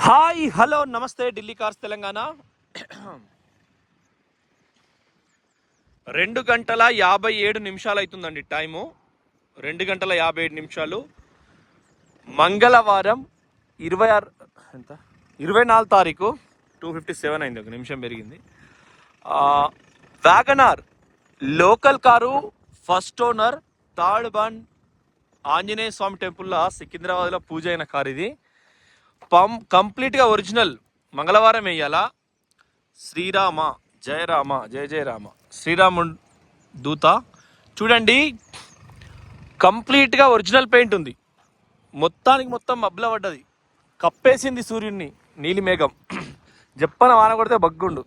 Hi hello నమస్తే Delhi cars Telangana. 2 గంటల 57 నిమిషాలు అవుతుందండి టైము. 2 గంటల 57 నిమిషాలు. మంగళవారం 26 ఎంత 24 తారీఖు 2:57 అయింది, 1 నిమిషం పెరిగింది. WagonR local car, first owner, third one, Anjaneya Swamy టెంపుల్లో సికింద్రాబాద్లో పూజ అయిన కారు ఇది. కంప్లీట్గా ఒరిజినల్. మంగళవారం వేయాలా. శ్రీరామ జయ రామ జయ జయ రామ, శ్రీరాముడు దూత. చూడండి, కంప్లీట్గా ఒరిజినల్ పెయింట్ ఉంది. మొత్తానికి మొత్తం మబ్బుల పడ్డది, కప్పేసింది సూర్యుడిని నీలి మేఘం. జప్పన వాన కొడితే బగ్గుండు.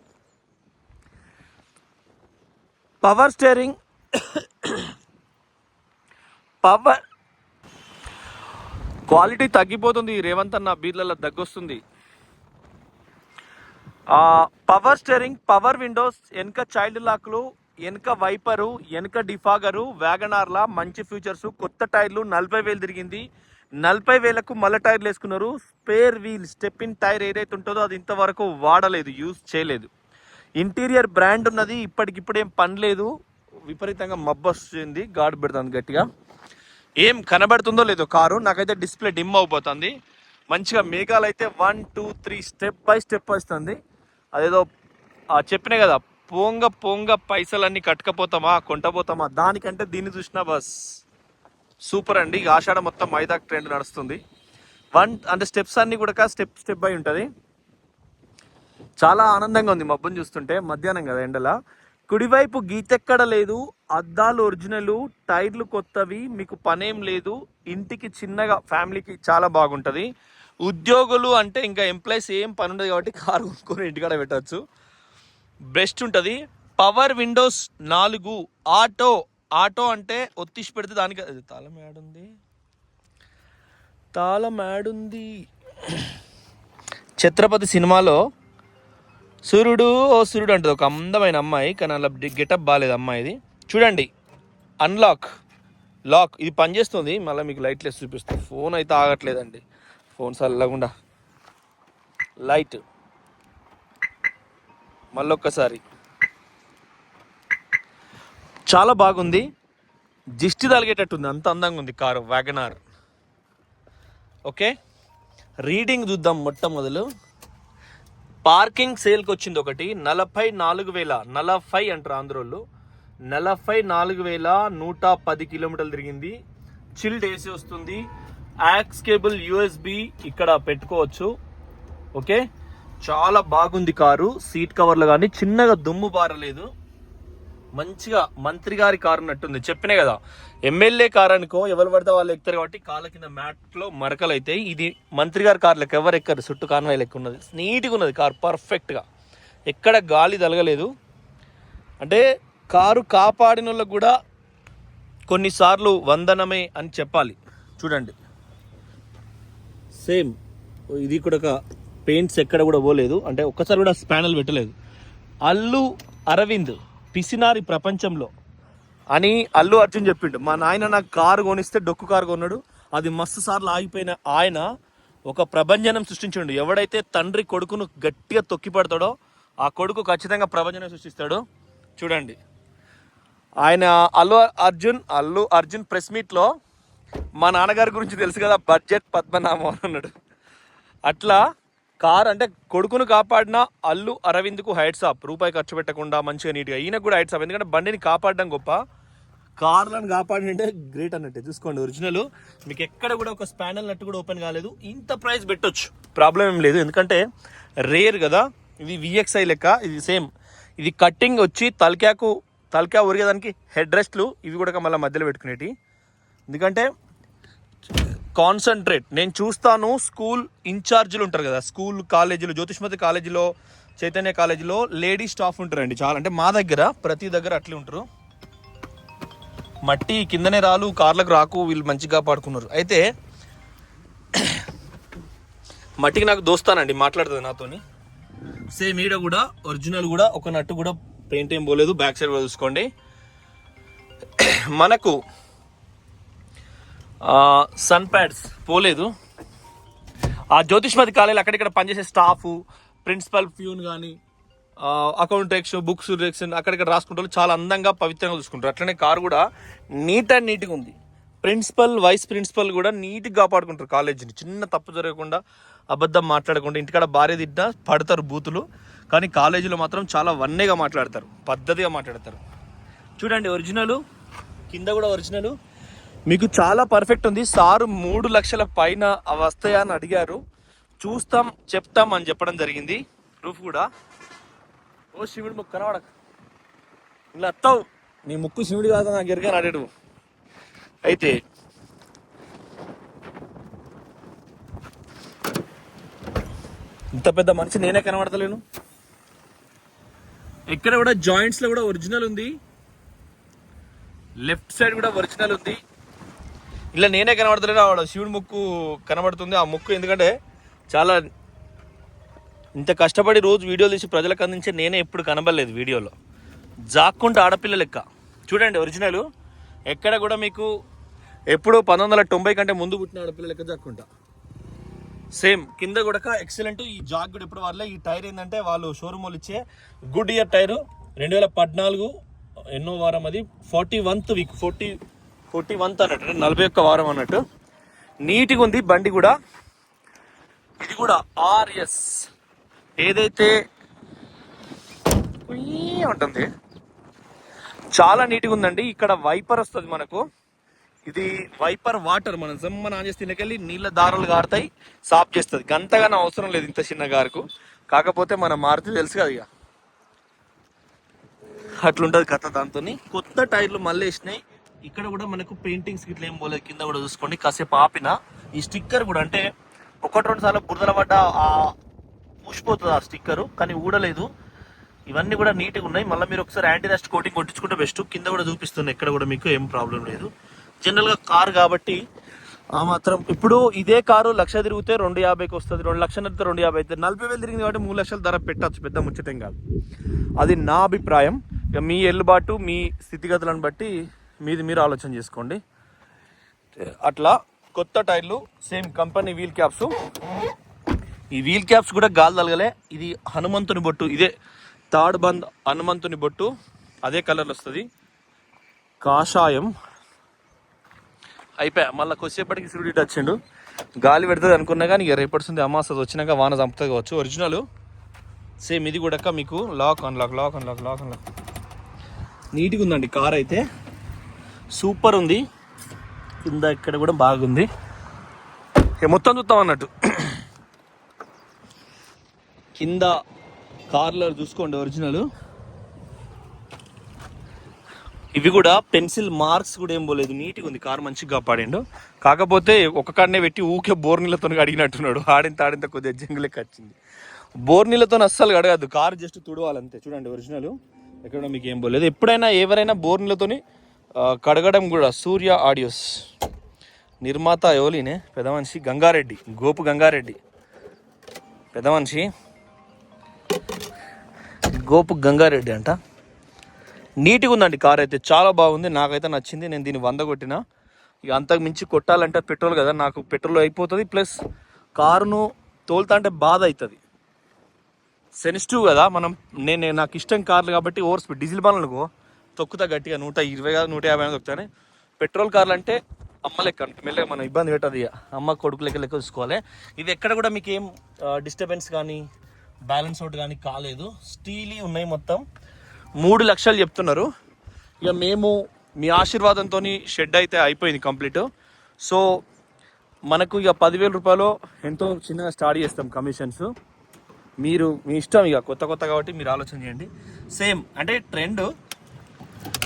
పవర్ స్టీరింగ్, పవర్ క్వాలిటీ తగ్గిపోతుంది. రేవంత్ అన్న బీర్లలో దగ్గొస్తుంది. పవర్ స్టీరింగ్, పవర్ విండోస్, వెనక చైల్డ్ లాక్లు, వెనక వైపరు, వెనక డిఫాగరు. వ్యాగనార్లా మంచి ఫీచర్స్. కొత్త టైర్లు 40,000 తిరిగింది. 40,000కు మళ్ళీ టైర్లు వేసుకున్నారు. Spare wheel stepney tyre ఏదైతే ఉంటుందో అది ఇంతవరకు వాడలేదు, యూజ్ చేయలేదు. ఇంటీరియర్ బ్రాండ్ ఉన్నది, ఇప్పటికిప్పుడేం పని లేదు. విపరీతంగా మబ్బు వస్తుంది, గాడు పెడుతుంది గట్టిగా. ఏం కనబడుతుందో లేదో కారు, నాకైతే డిస్ప్లే డిమ్ అయిపోతుంది. మంచిగా మేఘాలు అయితే 1, 2, 3 స్టెప్ బై స్టెప్ వస్తుంది. అదేదో చెప్పినా కదా, పోంగ పోంగ పైసలన్నీ కట్టకపోతామా కొంటపోతామా, దానికంటే దీన్ని చూసినా బస్ సూపర్ అండి. ఆషాఢ మొత్తం మైదాక్ ట్రెండ్ నడుస్తుంది. అంటే స్టెప్స్ అన్నీ కూడా స్టెప్ స్టెప్ బై ఉంటుంది. చాలా ఆనందంగా ఉంది మబ్బుని చూస్తుంటే. మధ్యాహ్నం కదా ఎండల. కుడివైపు గీతెక్కడ లేదు, అద్దాలు ఒరిజినల్, టైర్లు కొత్తవి, మీకు పనేం లేదు. ఇంటికి చిన్నగా ఫ్యామిలీకి చాలా బాగుంటుంది. ఉద్యోగులు అంటే ఇంకా ఎంప్లాయీస్ ఏం పని ఉండదు కాబట్టి కారు కొనుక్కొని ఇంటికాడ పెట్టచ్చు, బెస్ట్ ఉంటుంది. Power Windows 4. ఆటో అంటే ఒత్తిసి పెడితే దానికి తాళం యాడుంది. ఛత్రపతి సినిమాలో సూర్యుడు ఓ సూర్యుడు అంటది ఒక అందమైన అమ్మాయి, కానీ అలా గెటప్ బాగాలేదు అమ్మాయిది. చూడండి, లాక్ ఇది పనిచేస్తుంది. మళ్ళీ మీకు లైట్లు వేసి చూపిస్తుంది. ఫోన్ అయితే ఆగట్లేదండి, ఫోన్ చల్లకుండా. లైట్ మళ్ళొక్కసారి. చాలా బాగుంది, దిష్టి తలిగేటట్టుంది, అంత అందంగా ఉంది కారు వ్యాగనార్. ఓకే, రీడింగ్ చూద్దాం. మొట్టమొదలు పార్కింగ్ సేల్కి వచ్చింది ఒకటి 44,000, 40 అంటారు ఆంధ్రోళ్ళు. 44,110 కిలోమీటర్లు తిరిగింది. చిల్డ్ ఏసీ వస్తుంది. యాక్స్ కేబుల్ USB ఇక్కడ పెట్టుకోవచ్చు. ఓకే, చాలా బాగుంది కారు. సీట్ కవర్లు కానీ చిన్నగా దుమ్ము బారలేదు. మంచిగా మంత్రి గారి కారు ఉన్నట్టుంది. చెప్పినే కదా, ఎమ్మెల్యే కారు అనుకో ఎవరు పడితే వాళ్ళు ఎక్కుతారు కాబట్టి కాళ్ళ కింద మ్యాట్లో మరకలు అవుతాయి. ఇది మంత్రి గారి కారు లెక్క ఎవరు ఎక్కరు, చుట్టూ కాన్వాయ్ లెక్క ఉన్నది. నీట్గా ఉన్నది కారు, పర్ఫెక్ట్గా, ఎక్కడ గాలి తలగలేదు. అంటే కారు కాపాడిన వాళ్ళకు కూడా కొన్నిసార్లు వందనమే అని చెప్పాలి. చూడండి, సేమ్ ఇది కూడా ఒక పెయింట్స్ ఎక్కడ కూడా పోలేదు, అంటే ఒక్కసారి కూడా స్పానల్ పెట్టలేదు. అల్లు అరవింద్ పిసినారి ప్రపంచంలో అని అల్లు అర్జున్ చెప్పిండు. మా నాయన నాకు కారు కొనిస్తే డొక్కు కారు కొన్నాడు, అది మస్తు సార్లు ఆగిపోయిన ఆయన ఒక ప్రభంజనం సృష్టించాడు. ఎవడైతే తండ్రి కొడుకును గట్టిగా తొక్కి పడతాడో ఆ కొడుకు ఖచ్చితంగా ప్రభంజనం సృష్టిస్తాడు. చూడండి, ఆయన అల్లు అర్జున్ ప్రెస్ మీట్లో మా నాన్నగారి గురించి తెలుసు కదా, బడ్జెట్ పద్మనాభం అన్నాడు. అట్లా కార్ అంటే కొడుకును కాపాడిన అల్లు అరవింద్కు హైట్స్ ఆఫ్. రూపాయి ఖర్చు పెట్టకుండా మంచిగా నీట్గా, ఈయనకు కూడా హైట్స్ ఆఫ్. ఎందుకంటే బండిని కాపాడడం గొప్ప, కార్లను కాపాడినంటే గ్రేట్ అన్నట్టే. చూసుకోండి, ఒరిజినల్. మీకు ఎక్కడ కూడా ఒక స్పానల్ నట్టు కూడా ఓపెన్ కాలేదు. ఇంత ప్రైస్ పెట్టొచ్చు, ప్రాబ్లం ఏం లేదు. ఎందుకంటే రేర్ కదా, ఇది VXI లెక్క. ఇది సేమ్, ఇది కట్టింగ్ వచ్చి తలకా ఒరిగేదానికి హెడ్ రెస్ట్లు ఇవి కూడా మళ్ళీ మధ్యలో పెట్టుకునేటి. ఎందుకంటే కాన్సన్ట్రేట్ నేను చూస్తాను. స్కూల్ ఇన్ఛార్జీలు ఉంటారు కదా, స్కూల్ కాలేజీలో, జ్యోతిష్మతి కాలేజీలో, చైతన్య కాలేజీలో లేడీ స్టాఫ్ ఉంటారండి చాలా. అంటే మా దగ్గర ప్రతి దగ్గర అట్లే ఉంటారు. మట్టి కిందనే రాలు, కార్లకు రాకు, వీళ్ళు మంచిగా కాపాడుకున్నారు. అయితే మట్టికి నాకు దోస్తానండి, మాట్లాడుతుంది నాతోని. సేమ్ ఈడ కూడా ఒరిజినల్ కూడా ఒక నట్టు కూడా పెయింట్ ఏం పోలేదు. బ్యాక్ సైడ్ చూసుకోండి. మనకు సన్ ప్యాడ్స్ పోలేదు. ఆ జ్యోతిష్మతి కాలేజీలో అక్కడిక్కడ పనిచేసే స్టాఫ్, ప్రిన్సిపల్, ప్యూన్ కానీ, అకౌంట్ టెక్స్, బుక్స్ టెక్స్ అక్కడిక్కడ రాసుకుంటారు. చాలా అందంగా పవిత్రంగా చూసుకుంటారు. అట్లనే కారు కూడా నీట్ అండ్ నీట్గా ఉంది. ప్రిన్సిపల్, వైస్ ప్రిన్సిపల్ కూడా నీట్గా కాపాడుకుంటారు కాలేజీని. చిన్న తప్పు జరగకుండా, అబద్ధం మాట్లాడకుండా. ఇంటికాడ భార్య తిట్టినా పడతారు బూతులు, కానీ కాలేజీలో మాత్రం చాలా వన్నెగా మాట్లాడతారు, పద్ధతిగా మాట్లాడతారు. చూడండి ఒరిజినల్, కింద కూడా ఒరిజినల్, మీకు చాలా పర్ఫెక్ట్ ఉంది. సారు 3 లక్షల పైన వస్తాయా అని అడిగారు. చూస్తాం, చెప్తాం అని చెప్పడం జరిగింది. ప్రూఫ్ కూడా. ఓ శివుడి ముక్కు కనవాడక ఇలా అత్తావు, నీ ముక్కు శివుడి కాదు నాకు ఎరగా అడేడు. అయితే ఇంత పెద్ద మనిషి నేనే కనబడతలేను. ఇక్కడ కూడా జాయింట్స్ లో కూడా ఒరిజినల్ ఉంది, లెఫ్ట్ సైడ్ కూడా ఒరిజినల్ ఉంది. ఇలా నేనే కనబడతలేను, ఆవిడ శివుడి ముక్కు కనబడుతుంది. ఆ ముక్కు ఎందుకంటే చాలా ఇంత కష్టపడి రోజు వీడియోలు తీసి ప్రజలకు అందించే నేనే ఎప్పుడు కనబడలేదు వీడియోలో. జాక్కుంటే ఆడపిల్ల లెక్క. చూడండి ఒరిజినల్, ఎక్కడ కూడా మీకు ఎప్పుడు 1990 కంటే ముందు పుట్టిన ఆడపిల్ల లెక్క జాక్కుంటా. సేమ్ కింద కూడా ఎక్సలెంట్. ఈ జాక్ కూడా ఎప్పుడు వాళ్ళే. ఈ టైర్ ఏంటంటే వాళ్ళు షోరూమ్ వాళ్ళు ఇచ్చే గుడ్ ఇయర్ టైరు, 2014 ఎన్నో వారం, అది 41th వీక్, 41th అన్నట్టు, 41వ వారం అన్నట్టు. నీట్గా ఉంది బండి కూడా. ఇది కూడా ఆర్ఎస్ ఏదైతే ఉంటుంది, చాలా నీట్గా ఉందండి. ఇక్కడ వైపర్ వస్తుంది మనకు. ఇది వైపర్ వాటర్, మనం జమ్మని ఆన్ చేసి తినకెళ్ళి నీళ్ళ దారాలు గారుతాయి, సాఫ్ చేస్తుంది. గంతగానే అవసరం లేదు ఇంత చిన్న గారుకు. కాకపోతే మనం మారుతి తెలుసు కదా, ఇక అట్లుంటుంది కథ. దాంతో కొత్త టైర్లు మళ్ళీ వేసినాయి. ఇక్కడ కూడా మనకు పెయింటింగ్స్ ఇట్లా ఏం పోలేదు. కింద కూడా చూసుకోండి, కాసేపు ఆపిన ఈ స్టిక్కర్ కూడా అంటే 1-2 సార్లు బురదల పడ్డ ఊసిపోతుంది ఆ స్టిక్కర్, కానీ ఊడలేదు. ఇవన్నీ కూడా నీట్గా ఉన్నాయి. మళ్ళీ మీరు ఒకసారి యాంటీ రస్ట్ కోటింగ్ కొట్టించుకుంటే బెస్ట్. కింద కూడా చూపిస్తుంది, ఎక్కడ కూడా మీకు ఏం ప్రాబ్లం లేదు. జనరల్గా కార్ కాబట్టి ఆ మాత్రం. ఇప్పుడు ఇదే కారు 1,00,000 తిరిగితే 250కి వస్తుంది, 2,00,000 తిరిగితే 250 అవుతుంది. 40,000 తిరిగింది కాబట్టి 3 లక్షల ధర పెట్టచ్చు, పెద్ద ముచ్చటం కాదు. అది నా అభిప్రాయం. ఇక మీ ఎల్లుబాటు, మీ స్థితిగతులను బట్టి మీరు ఆలోచన చేసుకోండి. అట్లా కొత్త టైర్లు, సేమ్ కంపెనీ వీల్ క్యాప్స్. ఈ వీల్ క్యాప్స్ కూడా గాలి తలగలే. ఇది హనుమంతుని బొట్టు, ఇదే తాడ్ బంద్ హనుమంతుని బొట్టు, అదే కలర్లో వస్తుంది, కాషాయం. అయిపోయా. మళ్ళీ కొద్దిసేపటికి సూర్యుడు వచ్చిండు, గాలి పెడుతుంది అనుకున్నా కానీ ఇక రేపడుతుంది అమాస వచ్చినాక వాన చంపుతుంది కావచ్చు. Original same. ఇది కూడా మీకు lock unlock, lock unlock, lock unlock. నీట్గా ఉందండి కార్ అయితే, సూపర్ ఉంది. కింద ఇక్కడ కూడా బాగుంది. మొత్తం చూస్తాం అన్నట్టు. కింద కార్లో చూసుకోండి ఒరిజినల్. ఇవి కూడా పెన్సిల్ మార్క్స్ కూడా ఏం పోలేదు, నీట్గా ఉంది. కారు మంచిగా కాపాడిండు. కాకపోతే ఒక కాడనే పెట్టి ఊకే బోర్ నీళ్ళతో అడిగినట్టున్నాడు. ఆడింత కొద్దిగా జంగులకి వచ్చింది. బోర్ నీళ్ళతో అస్సలు అడగద్దు, కారు జస్ట్ తుడవాలంతే. చూడండి ఒరిజినల్, ఎక్కడ మీకు ఏం పోలేదు. ఎప్పుడైనా ఎవరైనా బోర్ నీళ్ళతోని కడగడం కూడా. సూర్య ఆడియోస్ నిర్మాత ఎవలినే పెద్ద మనిషి, గంగారెడ్డి, గోపు గంగారెడ్డి, పెద్ద మనిషి గోపు గంగారెడ్డి అంట. నీట్గా ఉందండి కార్ అయితే, చాలా బాగుంది. నాకైతే నచ్చింది. నేను దీన్ని 100 కొట్టిన. ఇక అంతకు మించి కొట్టాలంటే పెట్రోల్ కదా, నాకు పెట్రోల్ అయిపోతుంది. ప్లస్ కారును తోలుతా అంటే బాధ అవుతుంది, సెన్సిటివ్ కదా. నాకు ఇష్టం కార్లు కాబట్టి ఓవర్ స్పీడ్. డీజిల్ బండ్లకు తొక్కుతా గట్టిగా 120 150 తొక్కుతానే. పెట్రోల్ కార్లు అంటే అమ్మ లెక్క, మెల్లగా మనం ఇబ్బంది పెట్టదు. ఇక అమ్మ కొడుకు లెక్క చూసుకోవాలి. ఇది ఎక్కడ కూడా మీకు ఏం డిస్టర్బెన్స్ కానీ బ్యాలెన్స్ అవుట్ కానీ కాలేదు. స్టీలీ ఉన్నాయి మొత్తం. 3 లక్షలు చెప్తున్నారు. ఇక మేము మీ ఆశీర్వాదంతో షెడ్ అయితే అయిపోయింది కంప్లీట్. సో మనకు ఇక 10,000 రూపాయలు ఎంతో చిన్నగా స్టార్ట్ చేస్తాం కమిషన్స్. మీ ఇష్టం, ఇక కొత్త కాబట్టి మీరు ఆలోచన చేయండి. సేమ్ అంటే ట్రెండ్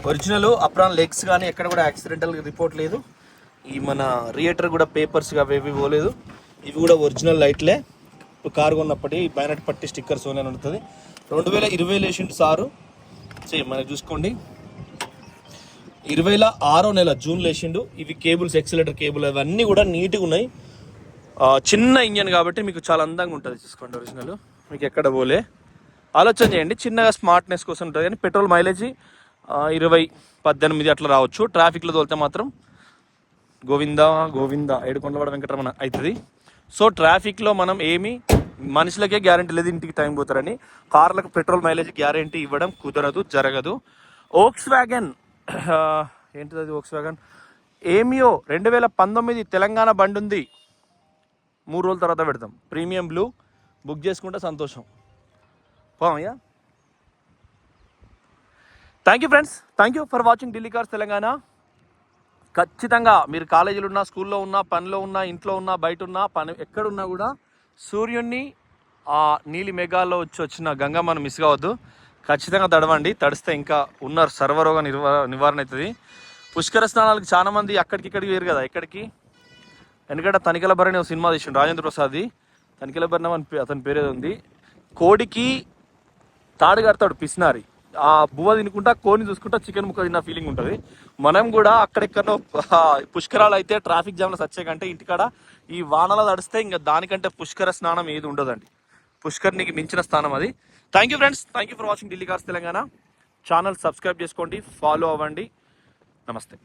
ఒరిజినల్. అప్రాన్ లెగ్స్ కానీ ఎక్కడ కూడా యాక్సిడెంటల్ రిపోర్ట్ లేదు. ఈ మన రియేటర్ కూడా పేపర్స్ అవేవి పోలేదు. ఇవి కూడా ఒరిజినల్ లైట్లే. కారు కొన్నప్పటి బ్యానెట్ పట్టి స్టిక్కర్స్ అని ఉంటుంది. 2020 వేసిండు సారు. సేమ్ మనకి చూసుకోండి, 2026వ నెల జూన్ వేసిండు. ఇవి కేబుల్స్, ఎక్సిలేటర్ కేబుల్ అవన్నీ కూడా నీట్గా ఉన్నాయి. చిన్న ఇంజన్ కాబట్టి మీకు చాలా అందంగా ఉంటుంది. చూసుకోండి ఒరిజినల్, మీకు ఎక్కడ పోలే. ఆలోచన చేయండి, చిన్నగా స్మార్ట్నెస్ కోసం ఉంటుంది. కానీ పెట్రోల్ మైలేజ్ 20-18 అట్లా రావచ్చు. ట్రాఫిక్లో తోలితే మాత్రం గోవిందా 7 కొండవాడ వెంకటరమణ అవుతుంది. సో ట్రాఫిక్లో మనం ఏమి మనుషులకే గ్యారంటీ లేదు ఇంటికి టైం పోతారని, కార్లకు పెట్రోల్ మైలేజ్ గ్యారంటీ ఇవ్వడం కుదరదు, జరగదు. ఓక్స్ వ్యాగన్ ఏంటిది అది? ఓక్స్ వ్యాగన్ ఏమియో 2019 తెలంగాణ బండి ఉంది. 3 రోజుల తర్వాత పెడతాం. ప్రీమియం బ్లూ బుక్ చేసుకుంటే సంతోషం. పోమయ్యా. Thank you friends, thank you for watching Delhi cars Telangana. ఖచ్చితంగా మీరు కాలేజీలో ఉన్నా, స్కూల్లో ఉన్నా, పనిలో ఉన్నా, ఇంట్లో ఉన్నా, బయట ఉన్నా, పని ఎక్కడున్నా కూడా సూర్యుడిని ఆ నీలి మేఘాల్లో వచ్చిన గంగమ్మను మిస్ కావద్దు. ఖచ్చితంగా తడవండి. తడిస్తే ఇంకా ఉన్న సర్వరోగ నివారణ అవుతుంది. పుష్కర స్నానాలకు చాలా మంది అక్కడికి వేరు కదా, ఎక్కడికి. ఎందుకంటే తనికెల భరణి ఒక సినిమా తీసిండు రాజేంద్ర ప్రసాద్ది. తనికెల భరణం అని అతని పేరేది ఉంది. కోడికి తాడు కడతాడు పిసినారి, ఆ బువ్వ తినుకుంటా కోడిని చూసుకుంటా చికెన్ ముక్క తిన్న ఫీలింగ్ ఉంటుంది. మనం కూడా అక్కడెక్కడో పుష్కరాలు అయితే ట్రాఫిక్ జామ్లో సచ్చే కంటే ఇంటికాడ ఈ వానలో తడిస్తే ఇంకా దానికంటే పుష్కర స్నానం ఏది ఉండదండి. పుష్కర్నికి మించిన స్థానం అది. Thank you friends, thank you for watching Delhi cars Telangana. Channel subscribe చేసుకోండి, ఫాలో అవ్వండి. నమస్తే.